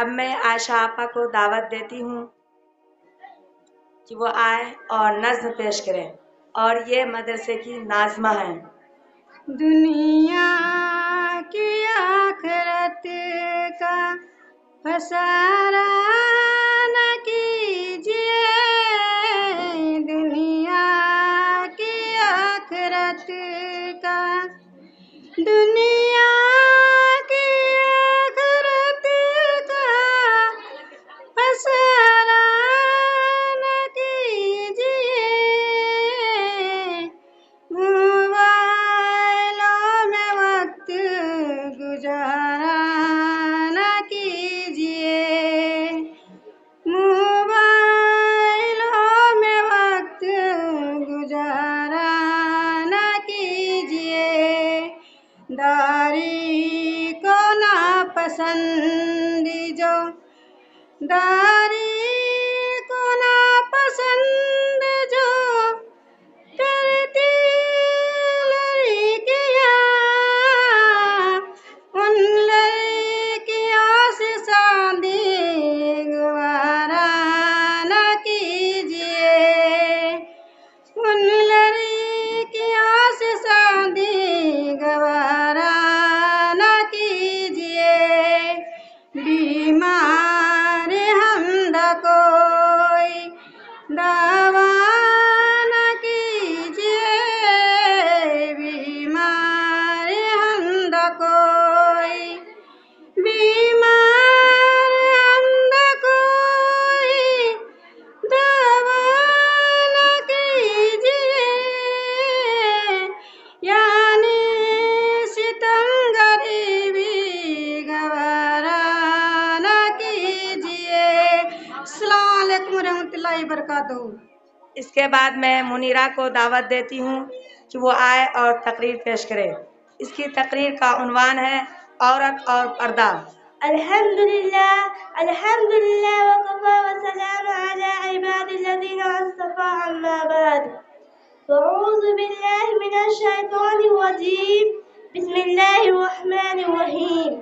اب میں عائشہ آپا کو دعوت دیتی ہوں کہ وہ آئے اور نظم پیش کریں، اور یہ مدرسے کی ناظمہ ہیں۔ دنیا کی آخرت کا خسارہ نہ کیجیے، دنیا کی آخرت کا، دنیا کی آخرت کا خسارہ نہ کیجیے، موبائلوں میں وقت گزارا نہ کیجیے، موبائلوں میں وقت گزارا نہ کیجیے، داری کو ناپسند جو، داری کو ناپسند جو کرتی لڑکیاں، ان لڑکیوں سے شادی گوارا نہ کیجیے، ان لڑکیوں سے شادی گوارا نہ کیجیے، بیمار ہمدہ کوئی دوا نہ کیجیے، بیمار ہمدہ کوئی، بیمار ہمدہ کوئی دوا نہ کیجیے، یعنی ستم غریبی گوارا نہ کیجیے۔ السلام علیکم ورحمۃ اللہ وبرکاتہ۔ اس کے بعد میں منیرہ کو دعوت دیتی ہوں کہ وہ آئے اور تقریر پیش کرے۔ اس کی تقریر کا عنوان ہے عورت اور پردہ۔ الحمدللہ وقفا وسلام علی عباد الذین اصطفى اما بعد، اعوذ باللہ من الشیطان الرجیم، بسم اللہ الرحمن الرحیم،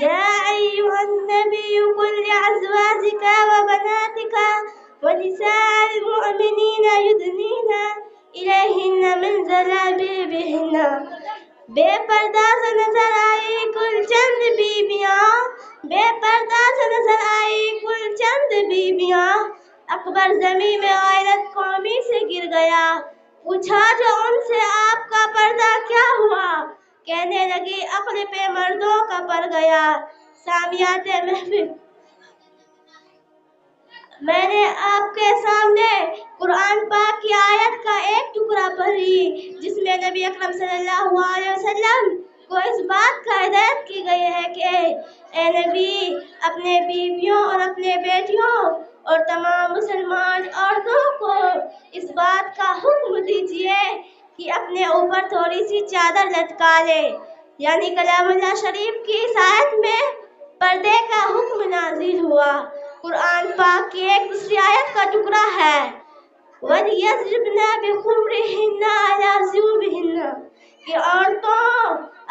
یا ایہا النبی قل لأزواجک وبناتک ونساء المؤمنین یدنین الیہن من جلابیبہن۔ بے پردہ سے نظر آئی کل چند بیبیاں، بے پردہ سے نظر آئی کل چند بیبیاں، اکبر زمین میں غیرت قومی سے گر گیا، پوچھا جو ان سے آپ کا پردہ کیا ہوا، کہنے لگی عقل پہ مردوں کا پڑ گیا۔ سامیات محفل، میں نے آپ کے سامنے قرآن پاک کی آیت کا ایک ٹکڑا پڑھی جس میں نبی اکرم صلی اللہ علیہ وسلم کو اس بات کا ہدایت کی گئی ہے کہ اے نبی، اپنے بیویوں اور اپنے بیٹیوں اور تمام مسلمان عورتوں کو اس بات کا حکم دیجیے کہ اپنے اوپر تھوڑی سی چادر لٹکا لے، یعنی کلام اللہ شریف کی اس آیت میں پردے کا حکم نازل ہوا۔ قرآن پاک کی ایک دوسری آیت کا ٹکڑا ہے وَلْيَضْرِبْنَ بِخُمُرِهِنَّ عَلَى جُوبِهِنَّ، کہ عورتوں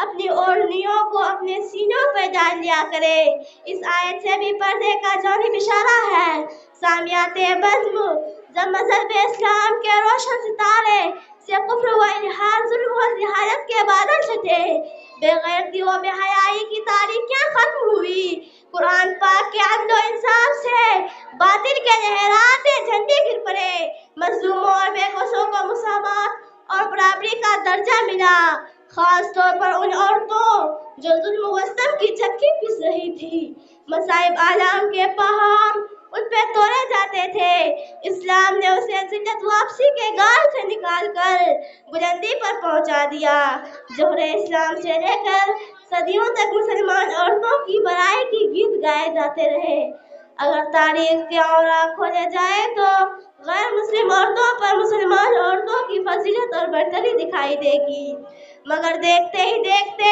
اپنی اوڑھنیوں کو اپنے سینوں پہ ڈال لیا کرے۔ اس آیت سے بھی پردے کا جانب اشارہ ہے۔ سامیات بزم، جب مذہب اسلام کے روشن ستارے سے کفر و الحاد، ظلم و جہالت کے بادل چھٹے، بے غیرتی و بے حیائی کی تاریکیاں ختم ہوئی، قرآن پاک کے عدل و انصاف سے باطل کے لہراتے جھنڈے گر پڑے، مظلوموں اور بے بسوں کو مساوات اور برابری کا درجہ ملا، خاص طور پر ان عورتوں جو ظلم و ستم کی چکی پس رہی تھی، مصائب آلام کے پہاڑ ان پہ توڑے جاتے تھے، اسلام نے اسے ذلت واپسی کے گال سے نکال کر بلندی پر پہنچا دیا۔ جوہر اسلام سے لے کر صدیوں تک مسلمان عورتوں کی بڑائی کی گیت گائے جاتے رہے۔ اگر تاریخ کے اوراق کھولے جائے تو غیر مسلم عورتوں پر مسلمان عورتوں کی فضیلت اور برتری دکھائی دے گی، مگر دیکھتے ہی دیکھتے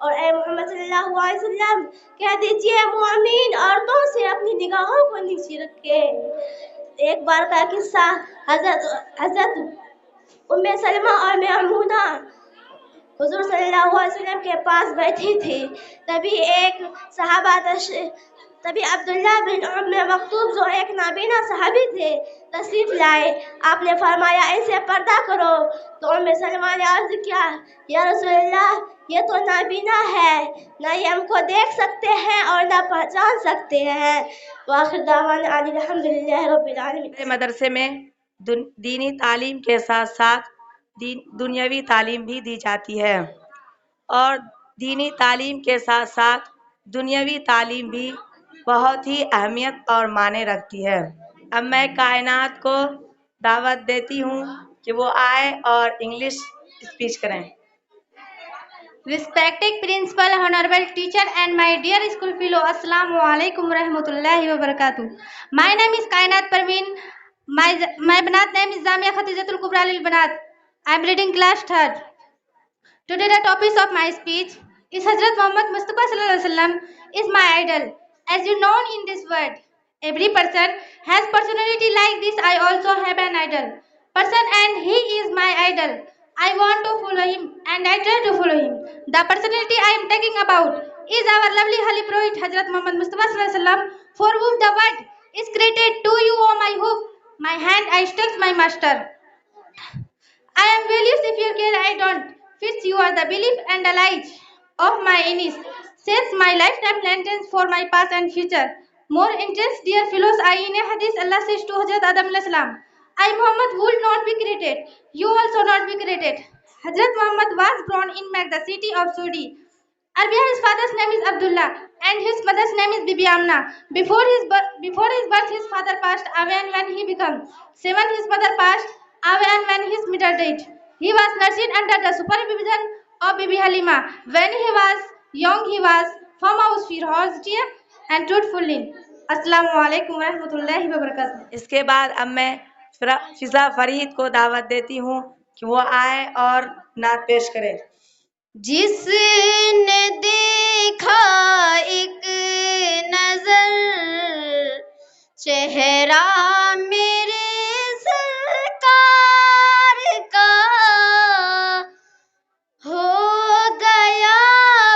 اور اے محمد صلی اللہ علیہ وسلم کہہ دیجئے مومن عورتوں سے اپنی نگاہوں کو نیچے رکھے۔ ایک بار کا قصہ، حضرت ام سلمہ اور میمونہ حضور صلی اللہ علیہ وسلم کے پاس بیٹھی تھی، تبھی عبداللہ بن ام مکتوم جو ایک نابینا صحابی تھے تشریف لائے۔ آپ نے فرمایا ان سے پردہ کرو، تو ام سلمہ نے عرض کیا یا رسول اللہ یہ تو نابینا ہے، نہ یہ ہم کو دیکھ سکتے ہیں اور نہ پہچان سکتے ہیں۔ وآخر دعوانا ان الحمدللہ رب العالمین۔ مدرسے میں دینی تعلیم کے ساتھ ساتھ دنیاوی تعلیم بھی دی جاتی ہے، اور دینی تعلیم کے ساتھ ساتھ دنیاوی تعلیم بھی بہت ہی اہمیت اور معنی رکھتی ہے۔ اب میں کائنات کو دعوت دیتی ہوں کہ وہ آئے اور انگلش اسپیچ کریں۔ Respected principal, honorable teacher and my dear school fellow, Assalamu alaikum warahmatullahi wabarakatuh. My name is Kainat Parveen. My banat name is Zamia Khatijatul Kubra lil Banat. I am reading class 3rd. Today the topic of my speech is Hazrat Muhammad Mustafa sallallahu alaihi wasallam is my idol. As you know in this world, every person has personality like this. I also have an idol person and he is my idol. I want to follow him and I try to follow him. The personality I am talking about is our lovely Holy Prophet Hazrat Muhammad Mustafa sallallahu alaihi wasallam, for whom the world is created. To you, O my hope, my hand I stretch my master. I am values if you care I don't. Fits you are the belief and the light of my enemies. Sets my lifetime lanterns for my past and future. More intense, dear fellows, I in a hadith Allah says to Hazrat Adam alayhi salam, I Muhammad will not be created. You also not be created. Hazrat Muhammad was born in Mecca, the city of Saudi Arabia. His father's name is Abdullah and his mother's name is Bibi Amna. Before his birth, his father passed away, and when he became 7, his mother passed away, and when his mother died, he was nursed under the supervision of Bibi Halima. When he was young, he was from our sphere and truthfully. Assalamu alaikum warahmatullahi wabarakatuh. اس کے بعد اب میں فضا فرید کو دعوت دیتی ہوں کہ وہ آئے اور نعت پیش کرے۔ جس نے دیکھا ایک نظر چہرہ میرے سرکار کا، ہو گیا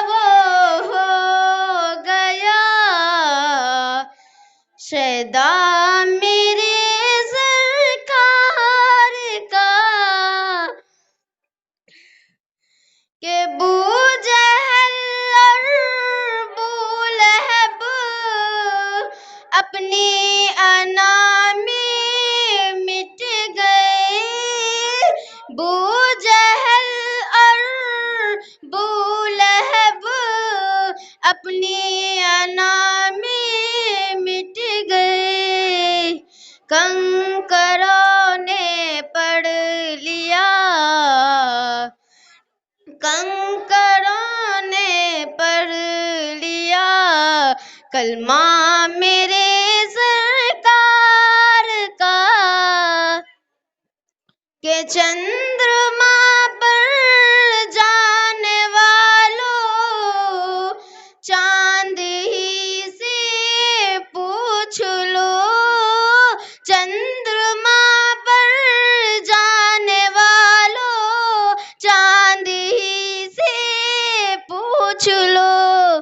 وہ ہو گیا شیدا میرے سرکار کا، کہ بو جہل اور بو لہب اپنی انا میں مٹ گئے، بو جہل اور بو لہب اپنی انا میں مٹ گئے، کنکروں نے پڑھ لیا، کنکروں نے پڑھ لیا کلمہ میرے سرکار کا، کہ چندرما پر جانے والوں چاند ہی سے پوچھ لو، چندرما پر جانے والوں چاند ہی سے پوچھ لو،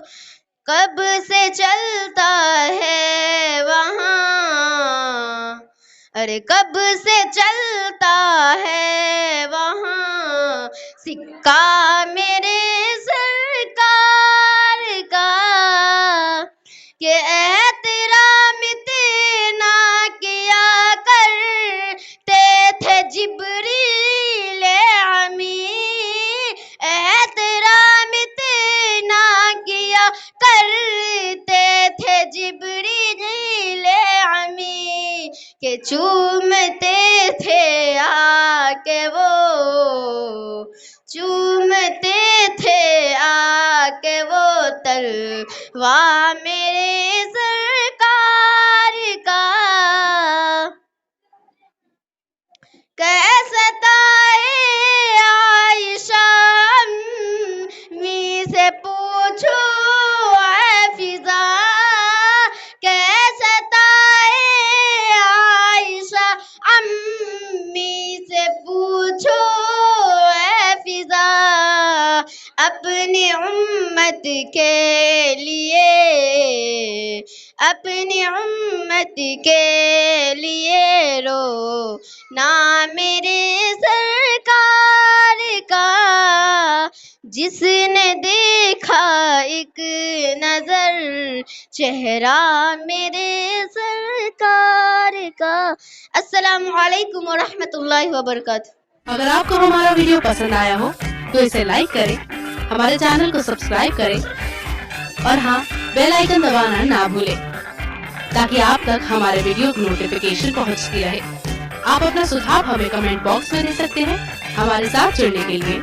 کب سے چلتا ہے وہاں، ارے کب سے چلتا ہے وہاں سکہ میرے سرکار کا، کہ احترام اتنا کیا کرتے تھے جبریل امی، احترام اتنا کیا کرتے تھے جبریل امی، کہ چومتے تھے آ کے وہ، چومتے تھے آ کے وہ تلوار میرے سرکار کا، کیسے تائے عائشہ امی سے امت کے لیے، اپنی امت کے لیے رو نا میرے سرکار کا، جس نے دیکھا ایک نظر چہرہ میرے سرکار کا۔ السلام علیکم ورحمۃ اللہ وبرکاتہ۔ اگر آپ کو ہمارا ویڈیو پسند آیا ہو تو اسے لائک کریں، ہمارے چینل کو سبسکرائب کریں اور ہاں بیل آئیکن دبانا نہ بھولیں تاکہ آپ تک ہمارے ویڈیو کی نوٹیفیکیشن پہنچتی رہے۔ آپ اپنا سجھاؤ ہمیں کمنٹ باکس میں دے سکتے ہیں۔ ہمارے ساتھ جڑنے کے لیے